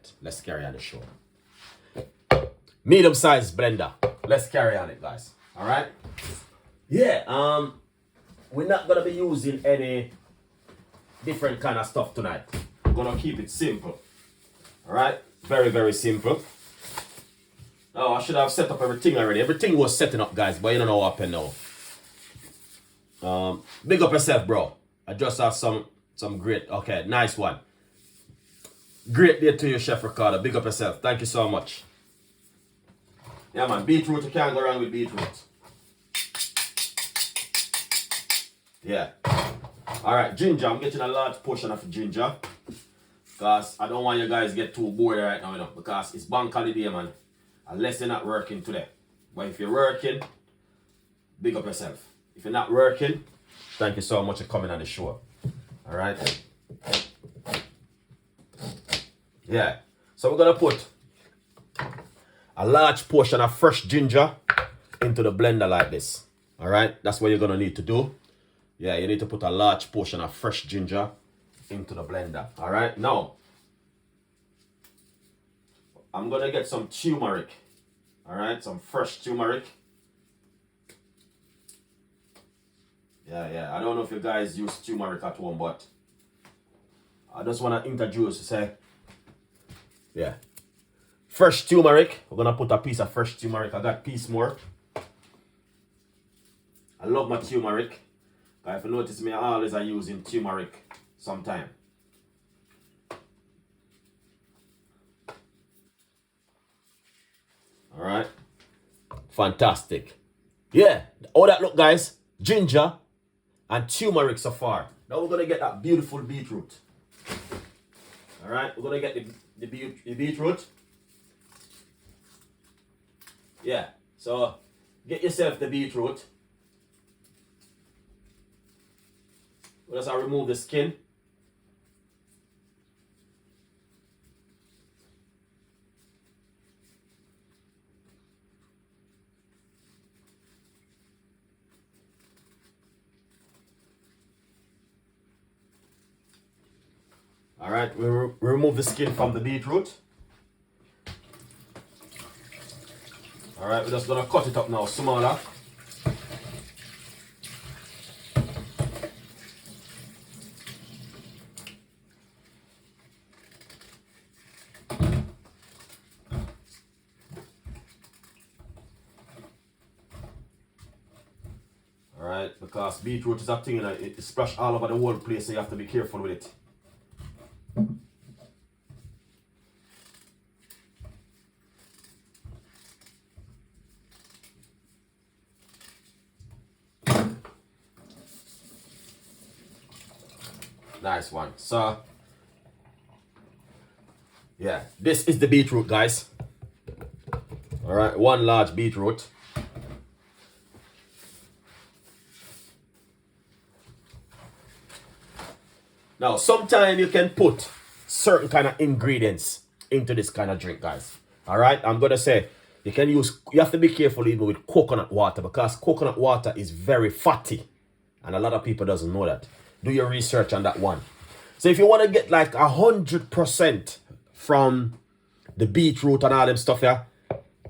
right, let's carry on the show. Medium-sized blender. Let's carry on it, guys. All right. Yeah. We're not gonna be using any different kind of stuff tonight. We're gonna keep it simple. All right. Very, very simple. Oh, I should have set up everything already. Everything was setting up, guys, but you don't know what happened now. Big up yourself, bro. I just have some great. Okay, nice one. Great day to you, Chef Ricardo. Big up yourself. Thank you so much. Yeah, man. Beetroot, you can't go wrong with beetroot. Yeah. All right, ginger. I'm getting a large portion of ginger because I don't want you guys to get too bored right now, you know, because it's bank holiday, man. Unless you're not working today. But if you're working, big up yourself. If you're not working, thank you so much for coming on the show. All right. Yeah. So we're gonna put a large portion of fresh ginger into the blender like this. All right. That's what you're gonna need to do. Yeah, you need to put a large portion of fresh ginger into the blender. All right. Now, I'm gonna get some turmeric. All right, some fresh turmeric. Yeah. I don't know if you guys use turmeric at home, but I just wanna introduce to say, yeah, fresh turmeric. We're gonna put a piece of fresh turmeric. I got a piece more. I love my turmeric. If you notice me, I always are using turmeric sometime. All right. Fantastic. Yeah. All that look, guys. Ginger and turmeric so far. Now we're going to get that beautiful beetroot. All right. We're going to get the beetroot. Yeah. So get yourself the beetroot. We'll just remove the skin. All right, we remove the skin from the beetroot. All right, we're just gonna cut it up now, smaller. All right, because beetroot is a thing, and it splash all over the whole place, so you have to be careful with it. Nice one. So, yeah, this is the beetroot, guys. All right, one large beetroot. Now, sometimes you can put certain kind of ingredients into this kind of drink, guys. All right, I'm gonna say you have to be careful even with coconut water, because coconut water is very fatty, and a lot of people doesn't know that. Do your research on that one. So if you want to get like 100% from the beetroot and all them stuff here,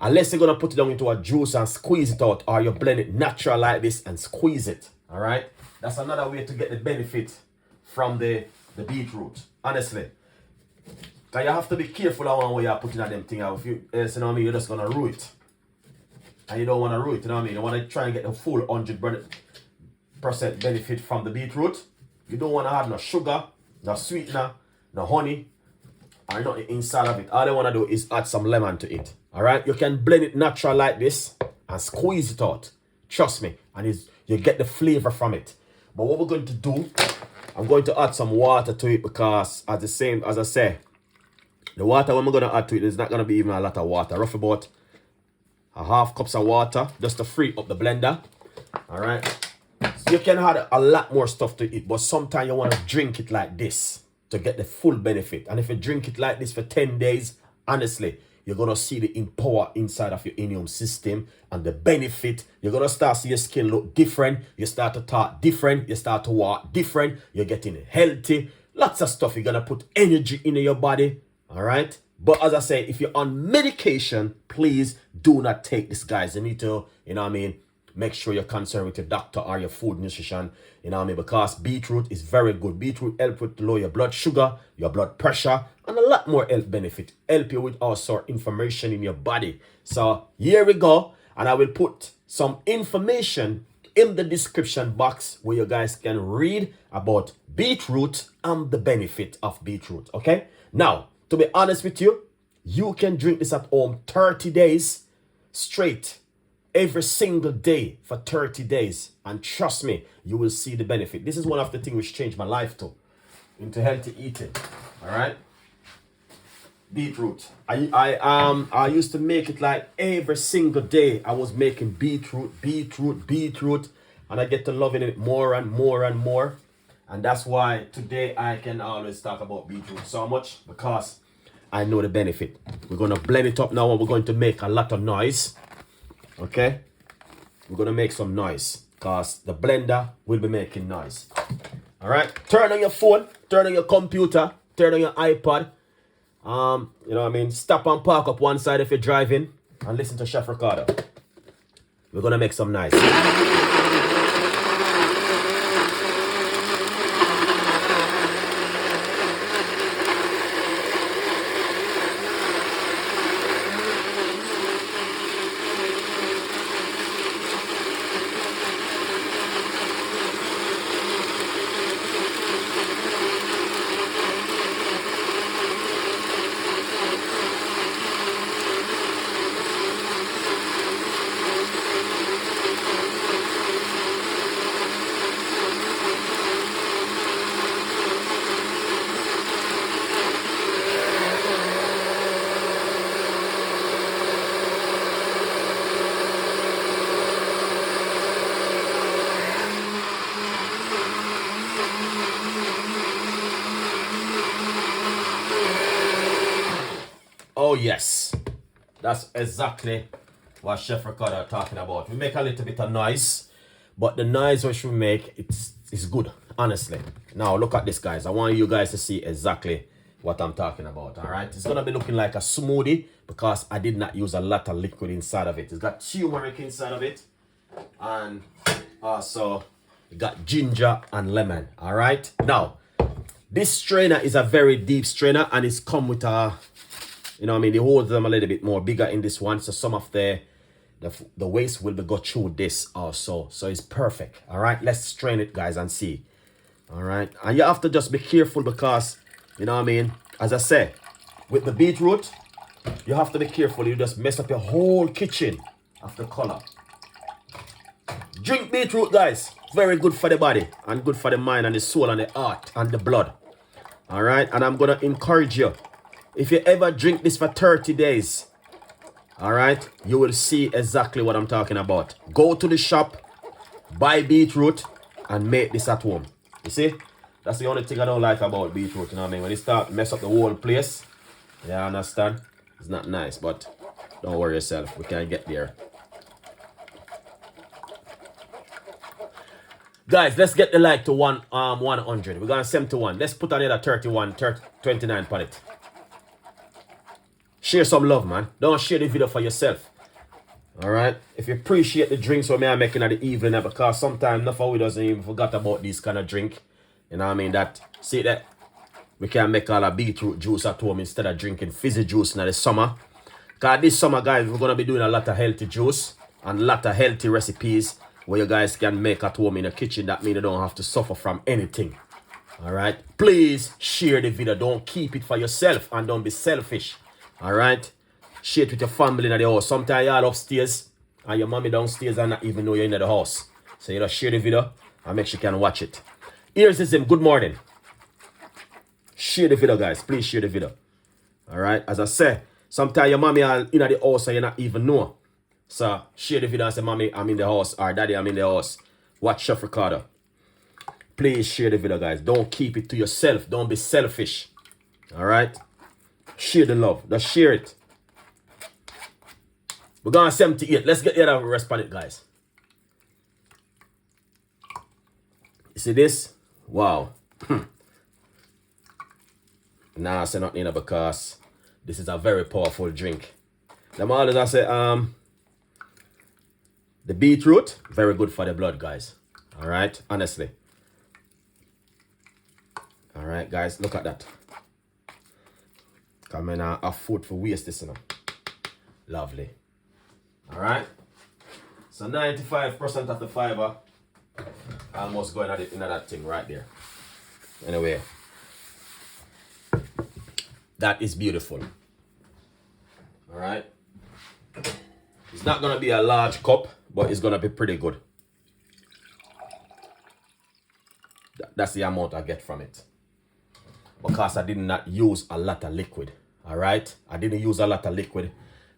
unless you're gonna put it down into a juice and squeeze it out, or you blend it natural like this and squeeze it. All right, that's another way to get the benefit from the beetroot, honestly. Because you have to be careful on what you're putting on them thing out. If you, you know what I mean, you're just gonna ruin it. And you don't want to ruin it, you know what I mean? You want to try and get the full 100% benefit from the beetroot. You don't want to add no sugar, no sweetener, no honey, or nothing inside of it. All you want to do is add some lemon to it. Alright? You can blend it natural like this and squeeze it out. Trust me. And you get the flavor from it. But what we're going to do, I'm going to add some water to it, because as I say, the water when we're going to add to it is not going to be even a lot of water. Roughly about a half cups of water just to free up the blender. Alright? So you can add a lot more stuff to it, but sometimes you want to drink it like this to get the full benefit. And if you drink it like this for 10 days, honestly, you're going to see the power inside of your immune system and the benefit. You're going to start see your skin look different. You start to talk different. You start to walk different. You're getting healthy. Lots of stuff. You're going to put energy in your body. All right? But as I say, if you're on medication, please do not take this, guys. You need to, you know what I mean, make sure you're concerned with your doctor or your food nutrition, you know what I mean, because beetroot is very good. Beetroot helps with lower your blood sugar, your blood pressure, and a lot more health benefit. Help you with all sort of information in your body. So here we go, and I will put some information in the description box where you guys can read about beetroot and the benefit of beetroot. Okay, now to be honest with you, you can drink this at home 30 days straight, every single day for 30 days, and trust me, you will see the benefit. This is one of the things which changed my life too, into healthy eating. All right, beetroot. I used to make it like every single day. I was making beetroot, and I get to loving it more and more and more. And that's why today I can always talk about beetroot so much, because I know the benefit. We're gonna blend it up now, and we're going to make a lot of noise. Okay, we're gonna make some noise because the blender will be making noise. All right, turn on your phone, turn on your computer, turn on your iPad. You know what I mean, stop and park up one side if you're driving and listen to Chef Ricardo. We're gonna make some noise. Oh yes, that's exactly what Chef Ricardo are talking about. We make a little bit of noise, but the noise which we make, it's good, honestly. Now look at this, guys. I want you guys to see exactly what I'm talking about. All right, it's gonna be looking like a smoothie because I did not use a lot of liquid inside of it. It's got turmeric inside of it, and also it got ginger and lemon. All right, now this strainer is a very deep strainer, and it's come with a, you know what I mean, the holes them a little bit more bigger in this one, so some of the waste will be go through this also, so it's perfect. All right, let's strain it, guys, and see. All right, and you have to just be careful because, you know what I mean, as I say, with the beetroot, you have to be careful. You just mess up your whole kitchen of the color. Drink beetroot, guys. Very good for the body and good for the mind and the soul and the heart and the blood. All right, and I'm gonna encourage you, if you ever drink this for 30 days, all right, you will see exactly what I'm talking about. Go to the shop, buy beetroot, and make this at home. You see, that's the only thing I don't like about beetroot, you know what I mean? When it start mess up the whole place, yeah, I understand, it's not nice, but don't worry yourself, we can get there. Guys, let's get the like to 100. We're gonna 71. Let's put another 31, 29 on it. Share some love, man. Don't share the video for yourself. All right, if you appreciate the drinks what I'm making at the evening, because sometimes enough of we doesn't even forget about this kind of drink. You know what I mean? That, see that we can make all a beetroot juice at home instead of drinking fizzy juice in the summer. Because this summer, guys, we're gonna be doing a lot of healthy juice and a lot of healthy recipes where you guys can make at home in the kitchen. That means you don't have to suffer from anything. All right, please share the video. Don't keep it for yourself and don't be selfish. All right, share it with your family in the house. Sometimes you're all upstairs and your mommy downstairs and not even know you're in the house. So you just share the video and make sure you can watch it. Here's him. Good morning. Share the video, guys. Please share the video. All right, as I say, sometimes your mommy are in the house and you not even know. So share the video and say, mommy, I'm in the house, or daddy, I'm in the house. Watch Chef Ricardo. Please share the video, guys. Don't keep it to yourself. Don't be selfish. All right. Share the love. Just share it. We're going to 78. Let's get the other rest on it, guys. You see this? Wow. Nah, I say nothing because This is a very powerful drink. Them always I say, the beetroot, very good for the blood, guys. All right, honestly. All right, guys, look at that. Come in, have food for waste this, you know. Lovely. All right. So 95% of the fiber almost going at it in that thing right there. Anyway, that is beautiful. All right. It's not gonna be a large cup, but it's gonna be pretty good. That's the amount I get from it. Because I did not use a lot of liquid. All right. I didn't use a lot of liquid.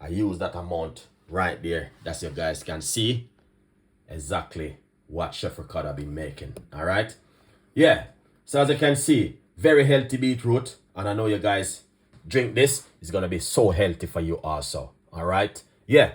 I used that amount right there. That's you guys can see exactly what Chef Ricardo been making. All right. Yeah. So as you can see, very healthy beetroot. And I know you guys drink this. It's going to be so healthy for you also. All right. Yeah.